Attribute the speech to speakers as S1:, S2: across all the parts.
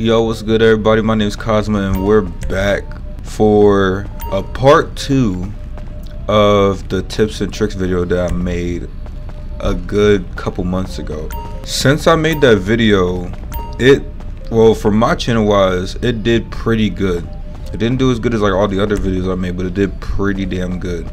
S1: Yo, what's good everybody? My name is Cosmo and we're back for a part 2 of the tips and tricks video that I made a good couple months ago. Since I made that video, for my channel wise, it did pretty good. It didn't do as good as like all the other videos I made, but it did pretty damn good.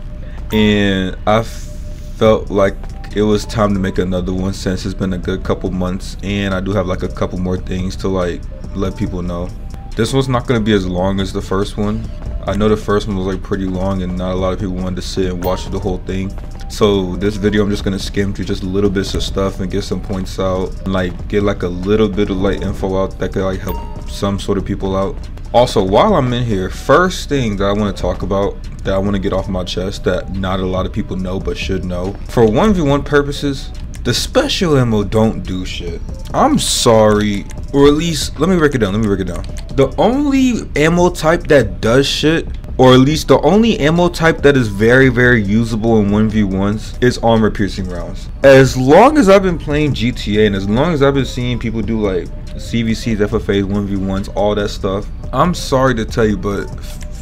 S1: And I felt like it was time to make another one since it's been a good couple months, and I do have like a couple more things to like let people know. This one's not going to be as long as the first one. I know the first one was like pretty long and not a lot of people wanted to sit and watch the whole thing. So this video I'm just going to skim through just little bits of stuff and get some points out and like get like a little bit of like info out that could like help some sort of people out. Also, while I'm in here, first thing that I want to talk about, that I want to get off my chest, that not a lot of people know but should know. For 1v1 purposes, the special ammo don't do shit. I'm sorry, or at least let me break it down. The only ammo type that does shit, or at least the only ammo type that is very usable in 1v1s, is armor piercing rounds. As long as I've been playing GTA and as long as I've been seeing people do like CVCs, FFAs, 1v1s, all that stuff, I'm sorry to tell you, but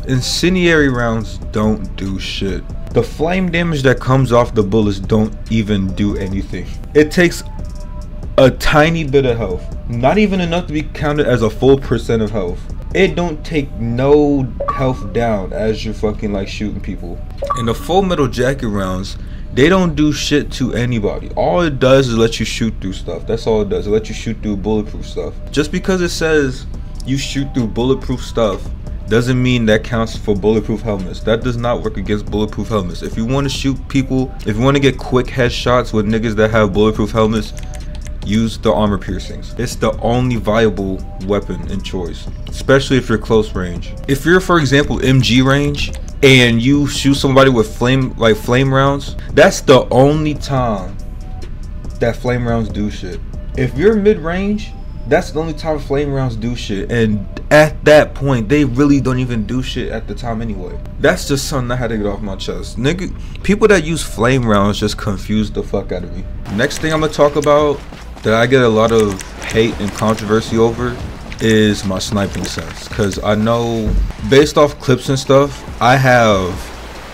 S1: incendiary rounds don't do shit. The flame damage that comes off the bullets don't even do anything. It takes a tiny bit of health, not even enough to be counted as a full % of health. It don't take no health down as you're fucking like shooting people. And the full metal jacket rounds, they don't do shit to anybody. All it does is let you shoot through stuff. That's all it does. It lets you shoot through bulletproof stuff. Just because it says you shoot through bulletproof stuff doesn't mean that counts for bulletproof helmets. That does not work against bulletproof helmets. If you want to shoot people, if you want to get quick headshots with niggas that have bulletproof helmets, use the armor piercings. It's the only viable weapon in choice, especially if you're close range. If you're, for example, MG range and you shoot somebody with flame rounds, that's the only time that flame rounds do shit. If you're mid range, that's the only time flame rounds do shit, and at that point they really don't even do shit at the time anyway. That's just something I had to get off my chest. Nigga, people that use flame rounds just confuse the fuck out of me. Next thing I'm gonna talk about that I get a lot of hate and controversy over is my sniping sense, because I know based off clips and stuff I have,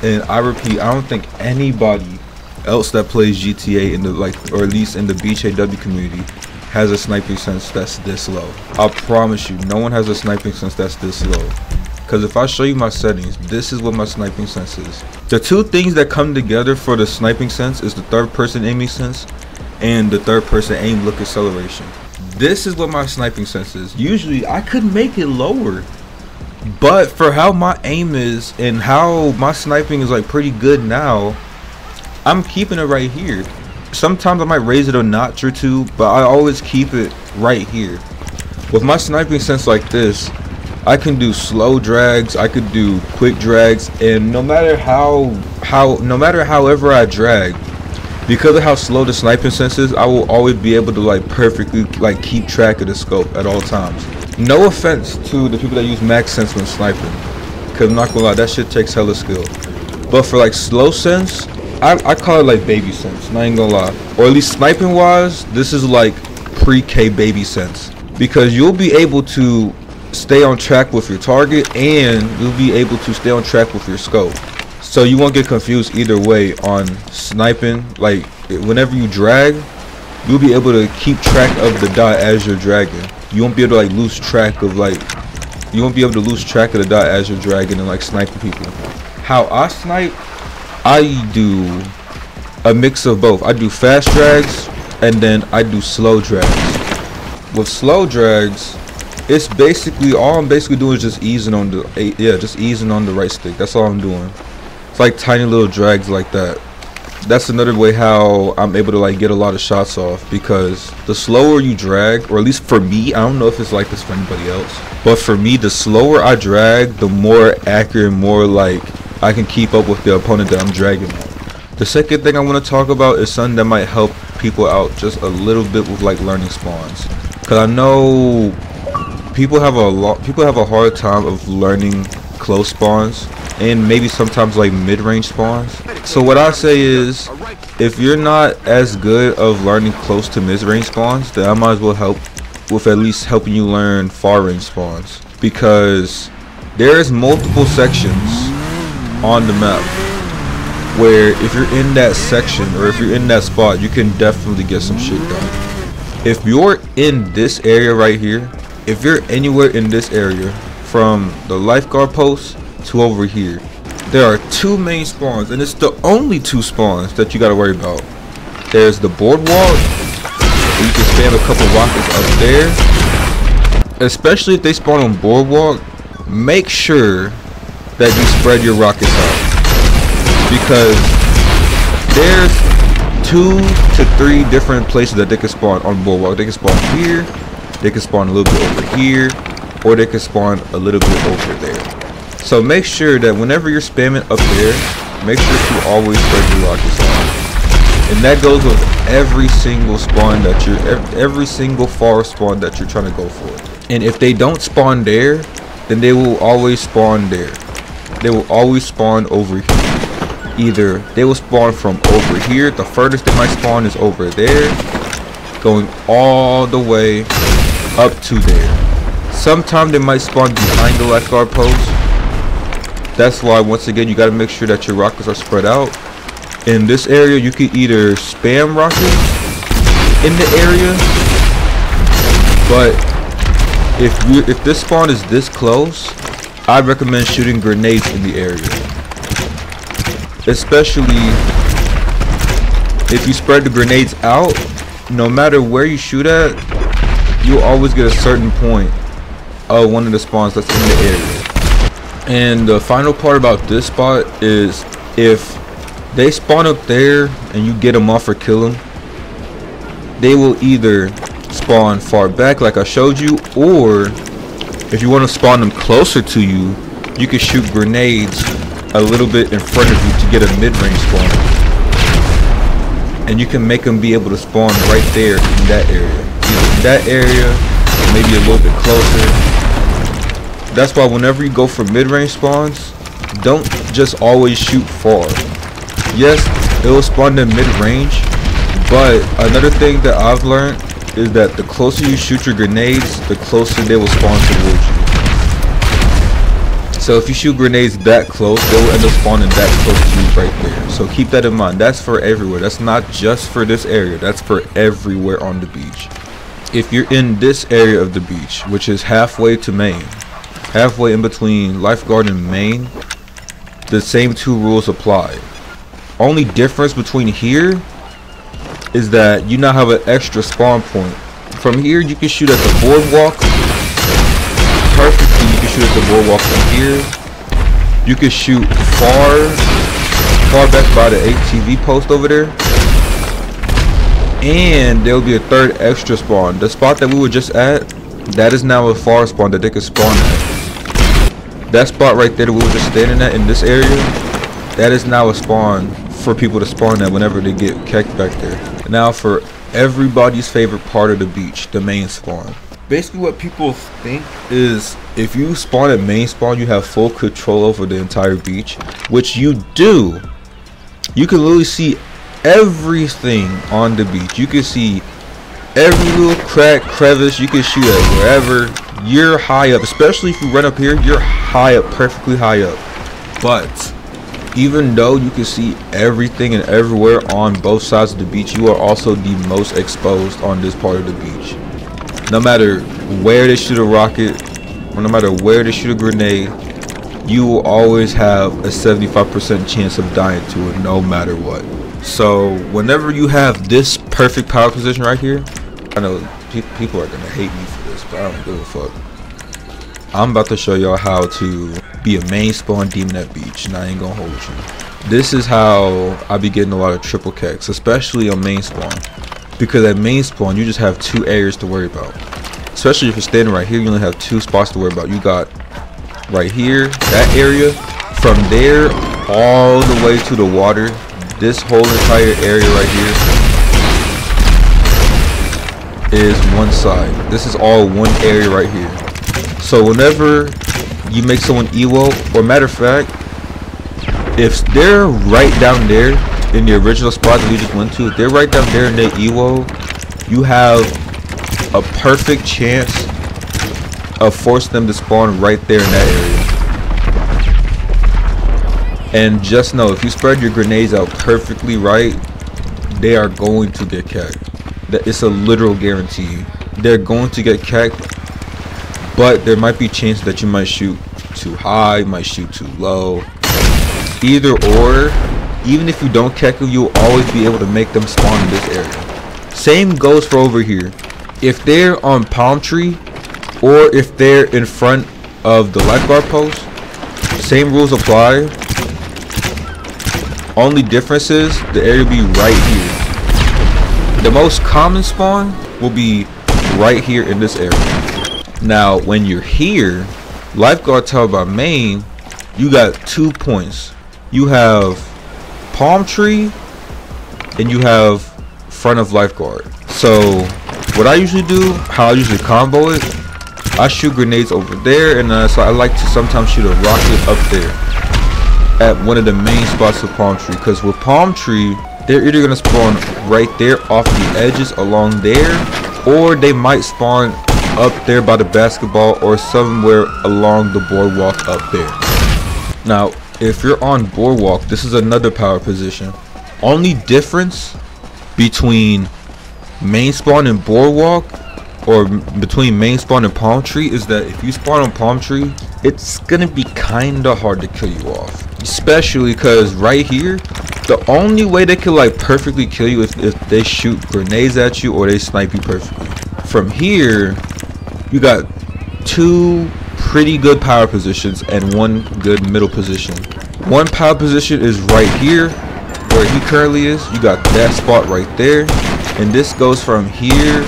S1: and I repeat, I don't think anybody else that plays GTA in the or at least in the BHAW community has a sniping sense that's this low. I promise you, no one has a sniping sense that's this low. Because if I show you my settings, this is what my sniping sense is. The two things that come together for the sniping sense is the third person aiming sense and the third person aim look acceleration. This is what my sniping sense is. Usually I could make it lower, but for how my aim is and how my sniping is like pretty good now, I'm keeping it right here. Sometimes I might raise it a notch or two, but I always keep it right here. With my sniping sense like this, I can do slow drags, I could do quick drags, and no matter however I drag, because of how slow the sniping sense is, I will always be able to like perfectly like keep track of the scope at all times. No offense to the people that use max sense when sniping, because I'm not gonna lie, that shit takes hella skill. But for like slow sense, I call it like baby sense, not even gonna lie. Or at least sniping wise, this is like pre-K baby sense, because you'll be able to stay on track with your target and you'll be able to stay on track with your scope. So you won't get confused either way on sniping. Like whenever you drag, you'll be able to keep track of the dot as you're dragging. You won't be able to like lose track of the dot as you're dragging and like sniping people. How I snipe, I do a mix of both. I do fast drags and then I do slow drags. With slow drags, it's basically all I'm basically doing is just easing on the right stick. That's all I'm doing. It's like tiny little drags like that. That's another way how I'm able to like get a lot of shots off, because the slower you drag, or at least for me, I don't know if it's like this for anybody else, but for me, the slower I drag, the more accurate, more like I can keep up with the opponent that I'm dragging on. The second thing I want to talk about is something that might help people out just a little bit with like learning spawns, because I know people have a hard time of learning close spawns and maybe sometimes like mid-range spawns. So what I say is, if you're not as good of learning close to mid-range spawns, then I might as well help with at least helping you learn far range spawns, because there's multiple sections on the map where if you're in that section or if you're in that spot, you can definitely get some shit done. If you're in this area right here, if you're anywhere in this area from the lifeguard post to over here, there are two main spawns, and it's the only two spawns that you got to worry about. There's the boardwalk, where you can spam a couple rockets up there. Especially if they spawn on boardwalk, make sure that you spread your rockets out, because there's 2 to 3 different places that they can spawn on boardwalk. They can spawn here, they can spawn a little bit over here, or they can spawn a little bit over there. So make sure that whenever you're spamming up there, make sure to always spread your rockets out. And that goes with every single spawn that you're, every single far spawn that you're trying to go for. And if they don't spawn there, then they will always spawn there. They will always spawn over here. Either they will spawn from over here, the furthest they might spawn is over there, going all the way up to there. Sometimes they might spawn behind the lifeguard post. That's why, once again, you got to make sure that your rockets are spread out. In this area, you can either spam rockets in the area, but if this spawn is this close, I recommend shooting grenades in the area. Especially if you spread the grenades out, no matter where you shoot at, you'll always get a certain point of one of the spawns that's in the area. And the final part about this spot is, if they spawn up there and you get them off or kill them, they will either spawn far back like I showed you, or if you want to spawn them closer to you, you can shoot grenades a little bit in front of you to get a mid-range spawn, and you can make them be able to spawn right there in that area, either in that area, maybe a little bit closer. That's why whenever you go for mid-range spawns, don't just always shoot far. Yes, it will spawn them mid-range, but another thing that I've learned is that the closer you shoot your grenades, the closer they will spawn towards you. So if you shoot grenades that close, they will end up spawning that close to you right there. So keep that in mind. That's for everywhere. That's not just for this area. That's for everywhere on the beach. If you're in this area of the beach, which is halfway to main, halfway in between lifeguard and main, the same two rules apply. Only difference between here is that you now have an extra spawn point. From here, you can shoot at the boardwalk perfectly. You can shoot at the boardwalk from here. You can shoot far back by the ATV post over there, and there will be a third extra spawn. The spot that we were just at, that is now a far spawn that they can spawn at. That spot right there that we were just standing at in this area, that is now a spawn for people to spawn at whenever they get kicked back there. Now for everybody's favorite part of the beach, the main spawn. Basically what people think is, if you spawn at main spawn, you have full control over the entire beach, which you do. You can literally see everything on the beach. You can see every little crack, crevice. You can shoot at wherever. You're high up, especially if you run up here, you're high up, perfectly high up. But even though you can see everything and everywhere on both sides of the beach, you are also the most exposed on this part of the beach. No matter where they shoot a rocket, or no matter where they shoot a grenade, you will always have a 75% chance of dying to it, no matter what. So whenever you have this perfect power position right here, I know people are gonna hate me for this, but I don't give a fuck. I'm about to show y'all how to be a main spawn demon at beach, and I ain't gonna hold you. This is how I be getting a lot of triple kicks, especially on main spawn, because at main spawn you just have 2 areas to worry about. Especially if you're standing right here, you only have 2 spots to worry about. You got right here, that area, from there all the way to the water. This whole entire area right here is one side. This is all one area right here. So whenever you make someone EWO, or matter of fact, if they're right down there in the original spot that we just went to, if they're right down there in their EWO, you have a perfect chance of forcing them to spawn right there in that area. And just know, if you spread your grenades out perfectly right, they are going to get cacked. It's a literal guarantee. They're going to get cacked, but there might be chances that you might shoot too high, might shoot too low. Either or, even if you don't cack them, you'll always be able to make them spawn in this area. Same goes for over here. If they're on palm tree, or if they're in front of the lifeguard post, same rules apply. Only difference is the area will be right here. The most common spawn will be right here in this area. Now when you're here, lifeguard tower by main, you got 2 points. You have palm tree and you have front of lifeguard. So what I usually do, how I usually combo it, I shoot grenades over there, and so I like to sometimes shoot a rocket up there at one of the main spots of palm tree, because with palm tree they're either gonna spawn right there off the edges along there, or they might spawn up there by the basketball or somewhere along the boardwalk up there. Now if you're on boardwalk, this is another power position. Only difference between main spawn and boardwalk, or between main spawn and palm tree, is that if you spawn on palm tree, it's gonna be kinda hard to kill you off, especially because right here the only way they can like perfectly kill you is if they shoot grenades at you or they snipe you perfectly. From here you got 2 pretty good power positions and 1 good middle position. One power position is right here where he currently is. You got that spot right there, and this goes from here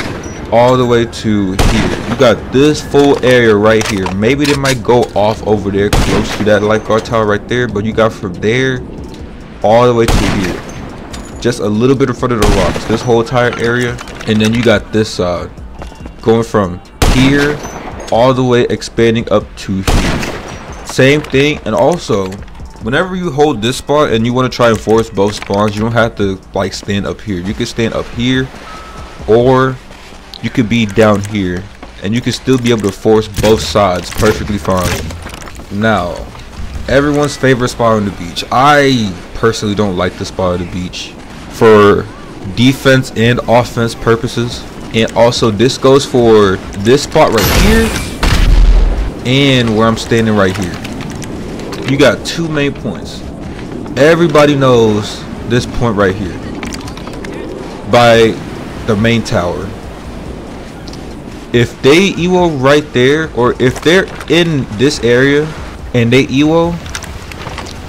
S1: all the way to here. You got this full area right here. Maybe they might go off over there close to that lifeguard tower right there, but you got from there all the way to here, just a little bit in front of the rocks, this whole entire area. And then you got this side going from here all the way expanding up to here. Same thing. And also whenever you hold this spot and you want to try and force both spawns, you don't have to like stand up here. You can stand up here, or you could be down here, and you can still be able to force both sides perfectly fine. Now everyone's favorite spot on the beach. I personally don't like the spot on the beach for defense and offense purposes, and also this goes for this spot right here and where I'm standing right here. You got 2 main points. Everybody knows this point right here by the main tower. If they EWO right there, or if they're in this area and they EWO,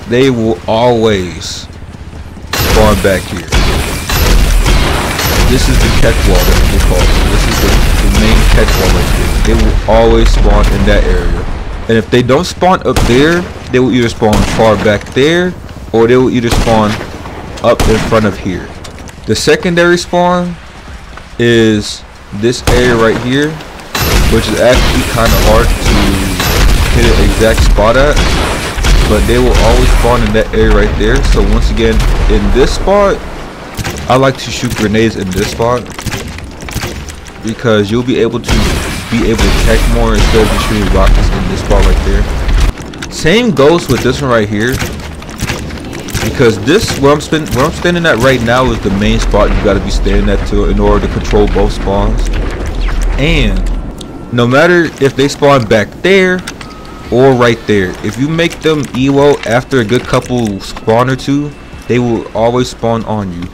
S1: they will always spawn back here. This is the catch wall that they call it. This is the main catch wall right here. They will always spawn in that area. And if they don't spawn up there, they will either spawn far back there, or they will either spawn up in front of here. The secondary spawn is this area right here, which is actually kind of hard to hit an exact spot at, but they will always spawn in that area right there. So once again, in this spot, I like to shoot grenades in this spot, because you'll be able to check more instead of just shooting rockets in this spot right there. Same goes with this one right here, because this where I'm standing at right now is the main spot you got to be standing at in order to control both spawns. And no matter if they spawn back there or right there, if you make them EWO after a good couple spawn or 2, they will always spawn on you.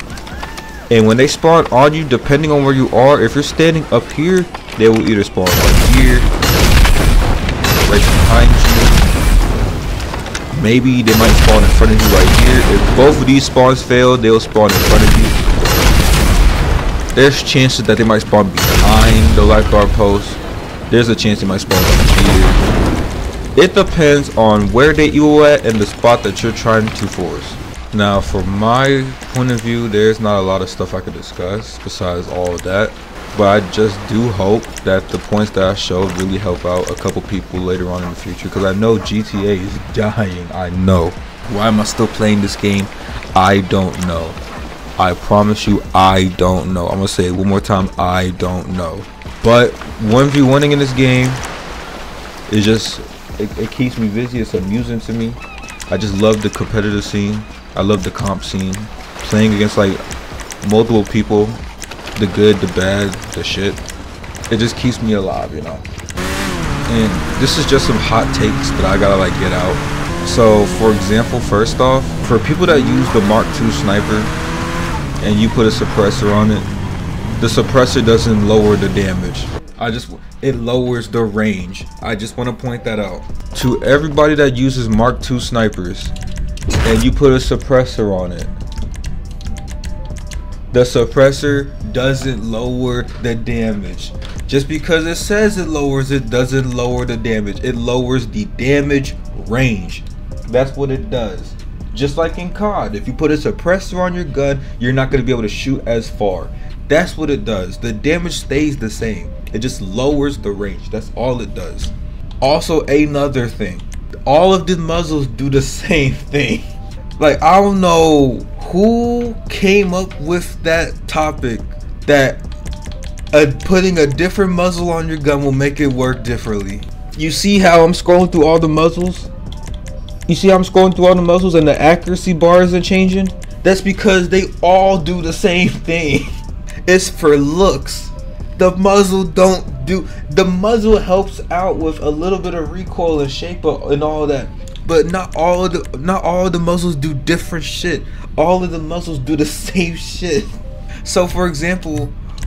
S1: And when they spawn on you, depending on where you are, if you're standing up here, they will either spawn right here, right behind you. Maybe they might spawn in front of you right here. If both of these spawns fail, they'll spawn in front of you. There's chances that they might spawn behind the lifeguard post. There's a chance they might spawn right here. It depends on where they EWO at and the spot that you're trying to force. Now from my point of view, there's not a lot of stuff I could discuss besides all of that, but I just do hope that the points that I showed really help out a couple people later on in the future, because I know GTA is dying. I know. Why am I still playing this game? I don't know. I promise you, I don't know. I'm gonna say it one more time, I don't know. But 1v1ing in this game is just, it keeps me busy. It's amusing to me. I just love the competitive scene. I love the comp scene. Playing against like multiple people, the good, the bad, the shit. It just keeps me alive, you know. And this is just some hot takes that I gotta like get out. So for example, first off, for people that use the Mark II sniper and you put a suppressor on it, the suppressor doesn't lower the damage. It lowers the range. I just want to point that out. To everybody that uses Mark II snipers and you put a suppressor on it, the suppressor doesn't lower the damage. Just because it says it lowers it doesn't lower the damage. It lowers the damage range. That's what it does. Just like in COD, if you put a suppressor on your gun, you're not going to be able to shoot as far. That's what it does. The damage stays the same. It just lowers the range. That's all it does. Also, another thing, all of the muzzles do the same thing. Like, I don't know who came up with that topic that putting a different muzzle on your gun will make it work differently. You see how I'm scrolling through all the muzzles? You see how I'm scrolling through all the muzzles and the accuracy bars are changing? That's because they all do the same thing. It's for looks. The muzzle don't do, the muzzle helps out with a little bit of recoil and shape and all that, but not all of the muzzles do different shit. All of the muzzles do the same shit. So for example,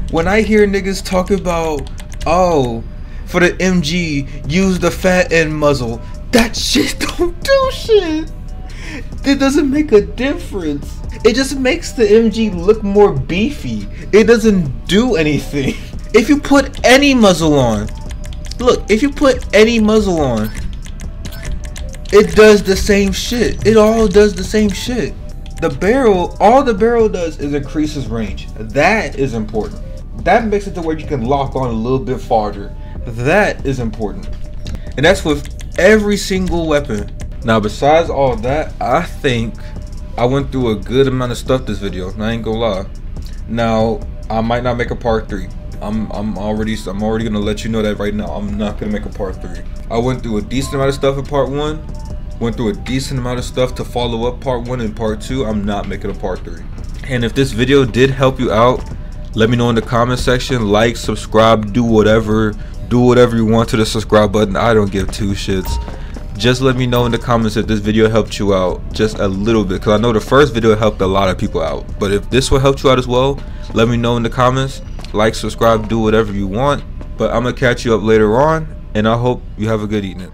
S1: when I hear niggas talk about, oh, for the MG use the fat end muzzle, that shit don't do shit. It doesn't make a difference. It just makes the MG look more beefy. It doesn't do anything. If you put any muzzle on, look, if you put any muzzle on, it does the same shit. It all does the same shit. The barrel, all the barrel does is increases range. That is important. That makes it to where you can lock on a little bit farther. That is important. And that's with every single weapon. Now besides all that, I think I went through a good amount of stuff this video. I ain't gonna lie. Now I might not make a part 3. I'm already gonna let you know that right now. I'm not gonna make a part 3. I went through a decent amount of stuff in part 1. Went through a decent amount of stuff to follow up part 1 and part 2. I'm not making a part 3. And if this video did help you out, let me know in the comment section. Like, subscribe, do whatever you want to the subscribe button. I don't give two shits. Just let me know in the comments if this video helped you out just a little bit, because I know the first video helped a lot of people out. But if this will help you out as well, let me know in the comments. Like, subscribe, do whatever you want. But I'm gonna catch you up later on, and I hope you have a good evening.